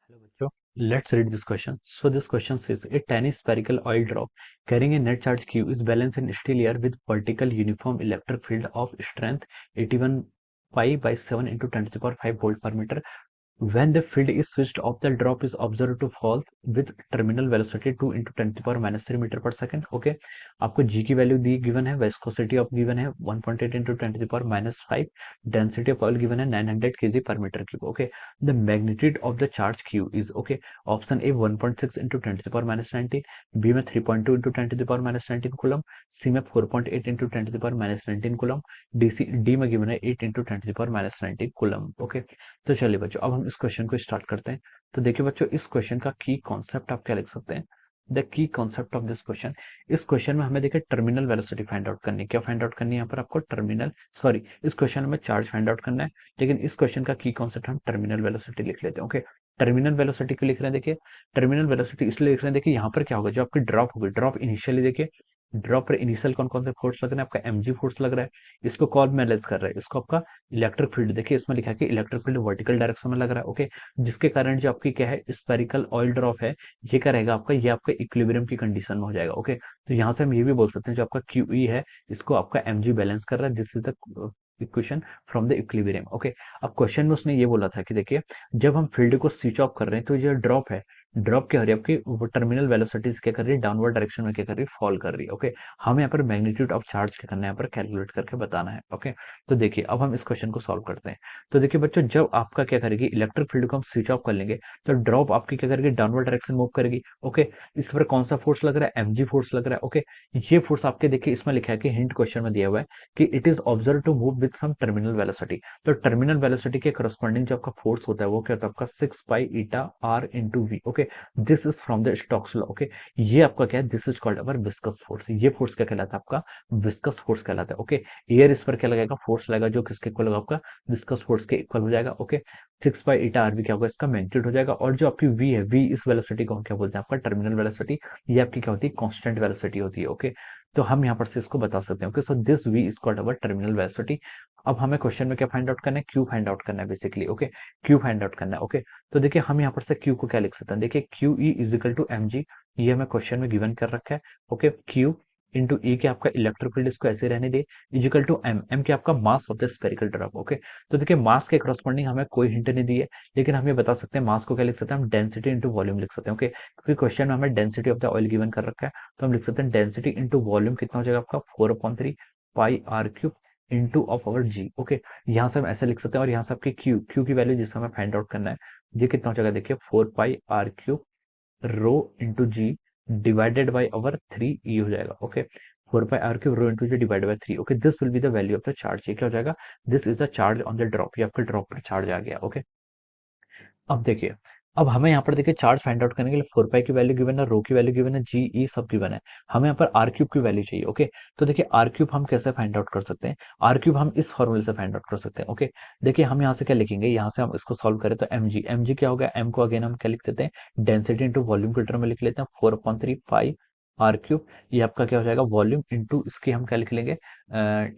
Hello, bachcho. Let's read this question. So this question says a tiny spherical oil drop carrying a net charge Q is balanced in still air with vertical uniform electric field of strength 81 pi by 7 into 10 to the power 5 volt per meter. When the field is switched off, the drop is observed to fall with terminal velocity 2 into 10 to the power minus 3 metre per second. Okay, आपको G की value दी given है, viscosity of given है 1.8 into 10 to the power minus 5, density of oil given है 900 kg per meter cube. Okay, the magnitude of the charge Q is okay. Option A 1.6 into 10 to the power minus 19, B में 3.2 into 10 to the power minus 19 coulomb, C में 4.8 into 10 to the power minus 19 coulomb, D में given है 8 into 10 to the power minus 19 coulomb. Okay, तो चलिए बच्चों, अब हम इस क्वेश्चन को स्टार्ट करते हैं. तो देखिए बच्चों, इस क्वेश्चन का की कॉन्सेप्ट आप क्या लिख सकते हैं. The key concept of this question, इस क्वेश्चन में हमें देखिए टर्मिनल वेलोसिटी फाइंड आउट करनी है. क्या फाइंड आउट करनी है यहाँ पर आपको? टर्मिनल, सॉरी, इस क्वेश्चन में चार्ज फाइंड आउट करना है, लेकिन इस क्वेश्चन का की कॉन्सेप्ट हम टर्मिनल वेलोसिटी लिख लेते हैं. ओके, टर्मिनल वेलोसिटी क्यों लिख रहे हैं? देखिए, टर्मिनल वेलोसिटी इसलिए लिख रहे हैं, देखिए यहाँ पर क्या होगा, जो आपकी ड्रॉप होगी, ड्रॉप इनिशियली देखिए, ड्रॉप पर इनिशियल कौन कौन से फोर्स लग रहे हैं? आपका mg फोर्स लग रहा है, इसको कॉल में एनालाइज कर रहा है. इसको आपका इलेक्ट्रिक फील्ड, देखिए इसमें लिखा है कि इलेक्ट्रिक फील्ड वर्टिकल डायरेक्शन में लग रहा है. ओके, जिसके कारण जो आपकी क्या है, स्फेरिकल ऑयल ड्रॉप है, ये क्या रहेगा आपका, ये आपका इक्विलिब्रियम की कंडीशन में हो जाएगा. ओके, तो यहाँ से हम ये भी बोल सकते हैं, जो आपका QE है, इसको आपका mg बैलेंस कर रहा है. This is the equation from the equilibrium. Okay, अब क्वेश्चन में उसने ये बोला था कि देखिए, जब हम फील्ड को स्विच ऑफ कर रहे हैं, तो ये ड्रॉप है, ड्रॉप क्या हो रही है आपकी, वो टर्मिनल वेलोसिटीज क्या कर रही है, डाउनवर्ड डायरेक्शन में क्या कर रही है, फॉल कर रही है. ओके, हमें यहाँ पर मैग्नीट्यूड ऑफ चार्ज क्या करना है, यहाँ पर कैलकुलेट करके बताना है. ओके, तो देखिए अब हम इस क्वेश्चन को सॉल्व करते हैं. तो देखिए बच्चों, जब आपका क्या करेगी, इलेक्ट्रिक फील्ड को हम स्विच ऑफ कर लेंगे, तो ड्रॉप आपकी क्या करेगी, डाउनवर्ड डायरेक्शन मूव करेगी. ओके, इस पर कौन सा फोर्स लग रहा है, mg फोर्स लग रहा है. ओके, ये फोर्स आपके देखिए इसमें लिखा है कि हिंट क्वेश्चन में दिया हुआ है कि it is observe to move with some terminal velocity. तो टर्मिनल वेलोसिटी के करस्पॉन्डिंग जो आपका फोर्स होता है, वो क्या होता है आपका 6 pi eta R into V. Okay, this is from the Stokes law. Okay, ये आपका क्या है, this is called our viscous force. ये फोर्स क्या कहलाता है आपका, विस्कस फोर्स कहलाता है. ओके, एयर इस पर क्या लगेगा, फोर्स लगेगा, जो किसके इक्वल होगा, आपका विस्कस फोर्स के इक्वल हो जाएगा. ओके, 6 बाई ईटा आर भी क्या होगा, इसका मैग्नीट्यूड हो जाएगा. और जो आपकी वी है, वी इस वेलोसिटी को हम क्या बोलते हैं, आपका टर्मिनल वेलोसिटी. ये आपकी क्या होती है, कांस्टेंट वेलोसिटी होती है. ओके, तो हम यहाँ पर से इसको बता सकते हैं. Okay, so this we is called our terminal velocity. अब हमें क्वेश्चन में क्या फाइंड आउट करना है, क्यू फाइंड आउट करना है basically. Okay, Q find out करना है. ओके, तो देखिए हम यहाँ पर से क्यू को क्या लिख सकते हैं, देखिए Q E is equal to mg, ये हमें क्वेश्चन में गिवन कर रखा है. ओके, क्यू इंटू ई के आपका इलेक्ट्रिक फील्ड, इसको ऐसे रहने दे, इजिकल टू एम, एम के आपका mass of the spherical drop. Okay, तो देखिए मास के करस्पॉन्डिंग हमें कोई हिंट नहीं दी है, लेकिन हम ये बता सकते हैं मास को क्या लिख सकते हैं, हम डेंसिटी इंटू वॉल्यूम लिख सकते हैं. ओके, क्योंकि क्वेश्चन में हमें density of the oil given कर रखा है, तो हम लिख सकते हैं डेंसिटी इंटू वॉल्यूम कितना हो जाएगा आपका 4/3 pi R cube into of our G. Okay, यहाँ से हम ऐसे लिख सकते हैं, और यहाँ से आपकी क्यू, क्यू की वैल्यू जिसका हमें फाइंड आउट करना है, ये कितना हो जाएगा, देखिए 4 pi R cube rho into G divided by our 3 हो जाएगा. Okay, 4 pi R cube rho into G divided by 3. Okay, this will be the value of the charge. ये क्या हो जाएगा, this is the charge on the drop. ये आपका drop पर charge आ गया. ओके, अब देखिए, अब हमें यहाँ पर देखिए चार्ज फाइंड आउट करने के लिए 4 पाई की वैल्यू गिवन है, रो की वैल्यू गिवन है, जी ई सब गिवन है. हमें यहाँ पर आर क्यूब की वैल्यू चाहिए. ओके, तो देखिए आर क्यूब हम कैसे फाइंड आउट कर सकते हैं, आर क्यूब हम इस फॉर्मूले से फाइंड आउट कर सकते हैं. ओके, देखिए हम यहाँ से क्या लिखेंगे, यहाँ से हम इसको सॉल्व करें तो एम जी, एम जी क्या होगा, एम को अगेन हम क्या लिख देते हैं, डेंसिटी इंटू वॉल्यूम के टर्म में लिख लेते हैं, 4/3 पाई आर क्यूब. ये आपका क्या हो जाएगा, वॉल्यूम इंटू इसकी हम क्या लिख लेंगे,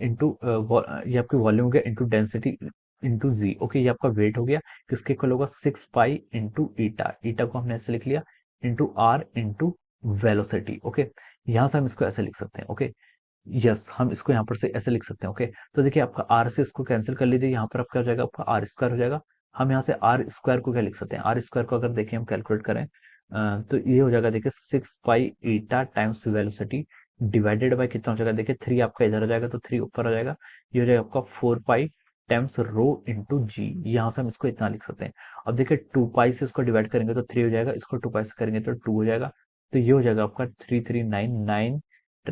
इंटू ये आपकी वॉल्यूम हो गया into density into G. Okay, ये आपका वेट हो गया, किसके इक्वल होगा, 6 पाई इंटू ईटा, ईटा को हमने ऐसे लिख लिया, into R into velocity. Okay, यहाँ से हम इसको ऐसे लिख सकते हैं. ओके, यस, हम इसको यहाँ पर से ऐसे लिख सकते हैं. ओके, तो देखिए आपका आर से इसको कैंसिल कर लीजिए, यहाँ पर आपका हो जाएगा, आपका आर स्क्वायर हो जाएगा. हम यहाँ से आर स्क्वायर को क्या लिख सकते हैं, आर स्क्वायर को अगर देखिए हम कैलकुलेट करें, तो ये हो जाएगा देखिए 6 pi eta times velocity divided by कितना हो जाएगा, देखिए 3 आपका इधर हो जाएगा, तो 3 ऊपर हो जाएगा, ये हो जाएगा आपका 4 पाई टाइम्स रो इंटू जी. यहाँ से हम इसको इतना लिख सकते हैं. अब देखिए 2 पाई से इसको डिवाइड करेंगे तो 3 हो जाएगा, इसको 2 पाई से करेंगे तो 2 हो जाएगा, तो ये हो जाएगा आपका 3399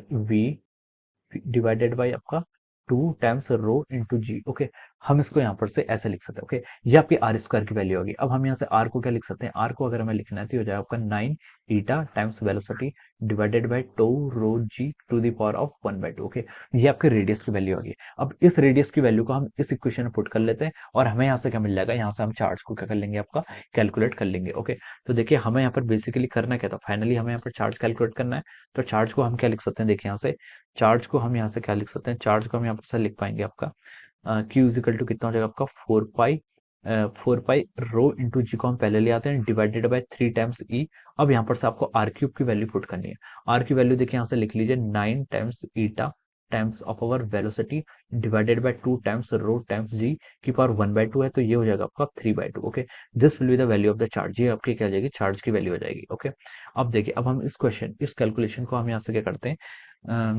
वी डिवाइडेड बाय आपका 2 times rho into G. Okay, हम इसको यहाँ पर से ऐसे लिख सकते हैं. ओके, ये आपकी आर स्क्वायर की वैल्यू होगी. अब हम यहाँ से आर को क्या लिख सकते हैं, आर को अगर हमें लिखना है तो ये हो जाएगा आपका 9 eta times velocity divided by 2 rho g to the power of 1/2. Okay, ये आपके रेडियस की वैल्यू होगी. अब इस रेडियस की वैल्यू को हम इस इक्वेशन में पुट कर लेते हैं, और हमें यहाँ से क्या मिल जाएगा, यहाँ से हम चार्ज को क्या कर लेंगे, आपका कैलकुलेट कर लेंगे. ओके, तो देखिए हमें यहाँ पर बेसिकली करना क्या था, फाइनली हमें यहाँ पर चार्ज कैलकुलेट करना है. तो चार्ज को हम क्या लिख सकते हैं, देखिए यहाँ से चार्ज को हम यहाँ से क्या लिख सकते हैं, चार्ज को हम यहाँ पर से लिख पाएंगे आपका क्यू इज इक्वल टू कितना हो जाएगा आपका 4 पाई 4 पाई रो इंटू जी को हम पहले ले आते हैं, डिवाइडेड बाय 3 टाइम्स ई। अब यहाँ पर से आपको आर क्यूब की वैल्यू पुट करनी है। आर की वैल्यू देखिए यहाँ से लिख लीजिए 9 times eta times of our velocity divided by 2 times rho times G की पावर 1/2 है, तो ये हो जाएगा आपका 3/2। Okay, this will be the value of the charge. ये आपकी क्या हो जाएगी, चार्ज की वैल्यू हो जाएगी। ओके, अब देखिए, अब हम इस कैलकुलेशन को हम यहाँ से क्या करते हैं,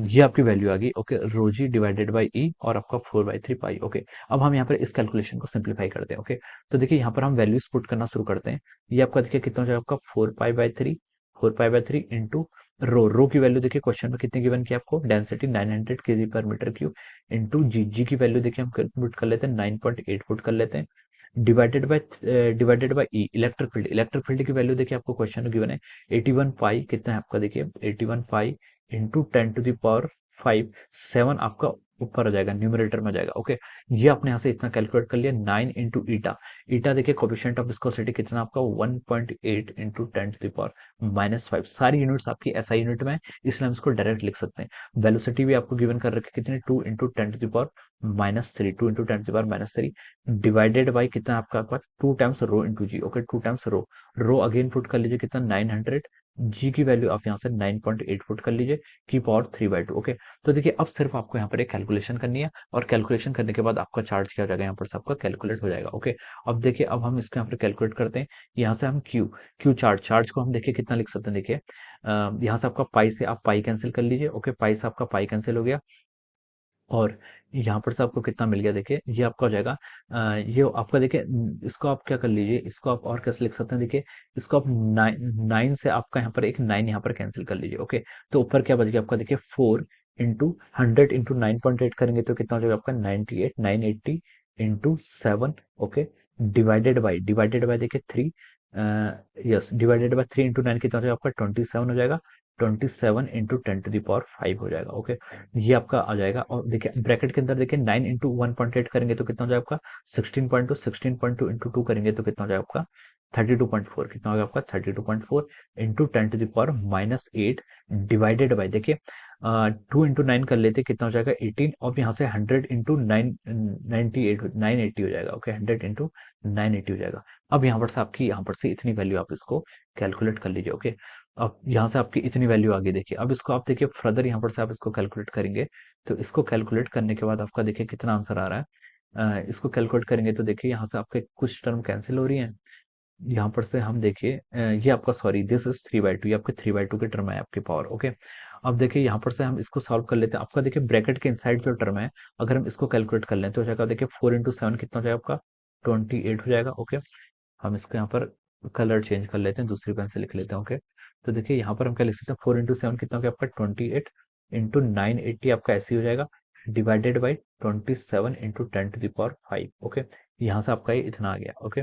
ये आपकी वैल्यू आ गई। Okay, rho G divided by E और आपका 4/3 पाई। ओके, अब हम यहाँ पर इस कैलकुलेशन को सिंप्लीफाई करते हैं। ओके, तो देखिए यहाँ पर हम वैल्यूज पुट करना शुरू करते हैं। ये आपका देखिए कितना हो जाएगा, आपका 4 pi by three into rho की वैल्यू देखिए क्वेश्चन में कितनी गिवन की आपको, डेंसिटी 900 केजी पर मीटर क्यूब इंटू जी की वैल्यू देखिए हम पुट कर लेते हैं 9.8 पुट कर लेते हैं, divided by E electric field की वैल्यू देखिए आपको क्वेश्चन में गिवन है 81 पाई, कितना है आपका देखिए 81 pi into 10 to the power 5, 7 आपका ऊपर आ जाएगा, न्यूमरेटर में आ जाएगा। ओके, ये आपने यहाँ से इतना कैलकुलेट कर लिया। 9 इंटू ईटा, ईटा देखिए कोफिशिएंट ऑफ विस्कोसिटी कितना आपका 1.8 इंटू 10 टू द पावर -5। सारी यूनिट्स आपकी एसआई यूनिट में है, इसलिए हम इसको डायरेक्ट लिख सकते हैं। वेलोसिटी भी आपको गिवन कर रखी है कितनी, 2 into 10 to the power -3, 2 into 10 to the power -3 divided by कितना आपका पास 2 times rho into G. Okay, 2 times rho again put कर लीजिए कितना 900, जी की वैल्यू आप यहाँ से 9.8 पुट कर लीजिए की पावर 3/2। ओके, तो देखिए अब सिर्फ आपको यहाँ पर एक कैलकुलेशन करनी है, और कैलकुलेशन करने के बाद आपका चार्ज क्या हो जाएगा, यहाँ पर से आपका कैलकुलेट हो जाएगा। ओके, अब देखिए, अब हम इसको यहाँ पर कैलकुलेट करते हैं। यहाँ से हम क्यू चार्ज को हम देखिए कितना लिख सकते हैं। देखिए यहाँ से आपका पाई से आप पाई कैंसिल कर लीजिए। ओके, पाई से आपका पाई कैंसिल हो गया, और यहाँ पर से आपको कितना मिल गया, देखिए ये आपका हो जाएगा ये आपका देखिए इसको आप क्या कर लीजिए, इसको आप और कैसे लिख सकते हैं, देखिए इसको आप 9 से आपका यहाँ पर एक 9 यहाँ पर कैंसिल कर लीजिए। ओके, तो ऊपर क्या बच गया आपका, देखिए 4 इंटू 100 इंटू 9.8 करेंगे तो कितना हो जाएगा आपका 98, 980 इंटू 7। ओके, डिवाइडेड बाई देखिए 3, यस डिवाइडेड बाई 3 इंटू 9 कितना हो जाएगा आपका 27 हो जाएगा, 27 इंटू 10 टू द पावर 5 हो जाएगा। ओके, ये आपका आ जाएगा, और देखिए ब्रैकेट के अंदर देखिए 9 इंटू 1.8 करेंगे तो कितना हो जाएगा आपका 16.2 इंटू 2 करेंगे तो कितना हो जाएगा आपका 32.4, कितना होगा आपका 32.4 into 10 to the power -8 divided by देखिए 2 इंटू 9 कर लेते कितना हो जाएगा 18, और यहाँ से 100 इंटू 980 हो जाएगा। ओके, 100 इंटू 980 हो जाएगा। अब यहाँ पर से आपकी यहाँ पर से इतनी वैल्यू आप इसको कैलकुलेट कर लीजिए। ओके, अब यहाँ से आपकी इतनी वैल्यू आ गई। देखिए अब इसको आप देखिए फर्दर यहाँ पर से आप इसको कैलकुलेट करेंगे, तो इसको कैलकुलेट करने के बाद आपका देखिए कितना आंसर आ रहा है। इसको कैलकुलेट करेंगे तो देखिए यहाँ से आपके कुछ टर्म कैंसिल हो रही हैं। यहाँ पर से हम देखिए ये आपका सॉरी दिस इज 3/2, ये आपके 3/2 के टर्म है आपकी पावर। ओके, अब देखिए यहाँ पर से हम इसको सॉल्व कर लेते हैं। आपका देखिए ब्रैकेट के इनसाइड जो टर्म है, अगर हम इसको कैलकुलेट कर लें तो हो जाएगा देखिए 4 इंटू 7 कितना हो जाएगा आपका 28 हो जाएगा। ओके, हम इसको यहाँ पर कलर चेंज कर लेते हैं, दूसरी पेन से लिख लेते हैं। ओके, तो देखिए यहाँ पर हम क्या लिख सकते हैं 4 इंटू 7 कितना हो गया आपका 28 इंटू 980 आपका ऐसे ही हो जाएगा, divided by 27 into 10 to the power 5। Okay, यहाँ से आपका ये इतना आ गया। ओके,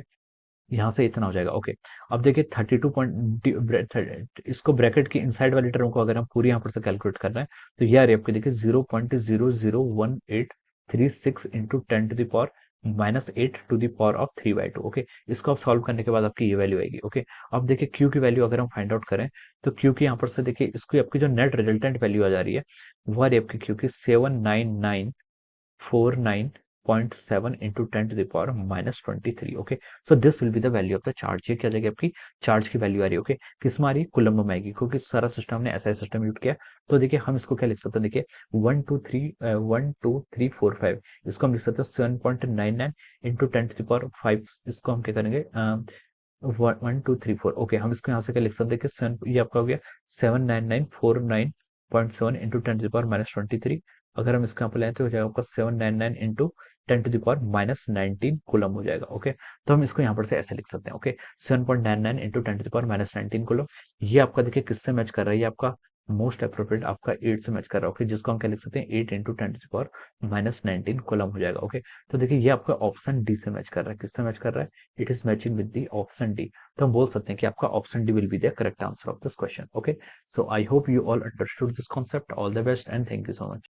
यहाँ से इतना हो जाएगा। ओके, अब देखिए 32 पॉइंट इसको ब्रैकेट की इनसाइड वाली टर्म को अगर हम पूरी यहाँ पर से कैलकुलेट कर रहे हैं तो ये आ रही है आपकी देखिए 0.001836 into 10 to the power -8 to the power of 3/2। Okay, इसको आप सॉल्व करने के बाद आपकी ये वैल्यू आएगी। ओके, अब देखिए क्यू की वैल्यू अगर हम फाइंड आउट करें तो क्यू की यहाँ पर से देखिए इसकी आपकी जो नेट रिजल्टेंट वैल्यू आ जा रही है वो आ रही है आपकी क्यू की 79949.7 into 10 to the power -23। Okay, so this will be the value of the charge. ये क्या जाएगी आपकी चार्ज की वैल्यू आ रही है। ओके, किस में आ रही है, कुलम्ब में आएगी, क्योंकि सारा सिस्टम ने ऐसा सिस्टम यूज किया। तो देखिए हम इसको क्या लिख सकते हैं, देखिए 1 2 3 इसको हम लिख सकते हैं 7.99 इंटू 10 टू द पावर 5। इसको हम क्या करेंगे 1 2 3 4। ओके, हम इसको यहाँ से क्या लिख सकते हैं कि ये आपका हो गया 79949.7 इंटू 10 टू द पावर -23। अगर हम इसका यहाँ पे लें तो हो जाएगा आपका 799 into 10 to the power -19 coulomb हो जाएगा। ओके, तो हम इसको यहाँ पर से ऐसे लिख सकते हैं। Okay, 7.99 into 10 to the power -19 coulomb. ये आपका देखिए किससे मैच कर रहा है, ये आपका मोस्ट अप्रोप्रिएट आपका 8 से मैच कर रहा है। ओके, जिसको हम क्या लिख सकते हैं 8 into 10 to the power -19 coulomb हो जाएगा। ओके, तो देखिए ये आपका ऑप्शन डी से मैच कर रहा है, किससे मैच कर रहा है, it is matching with the option D. तो हम बोल सकते हैं कि आपका option D will be the correct answer of this question. Okay, so I hope you all understood this concept. All the best and thank you so much.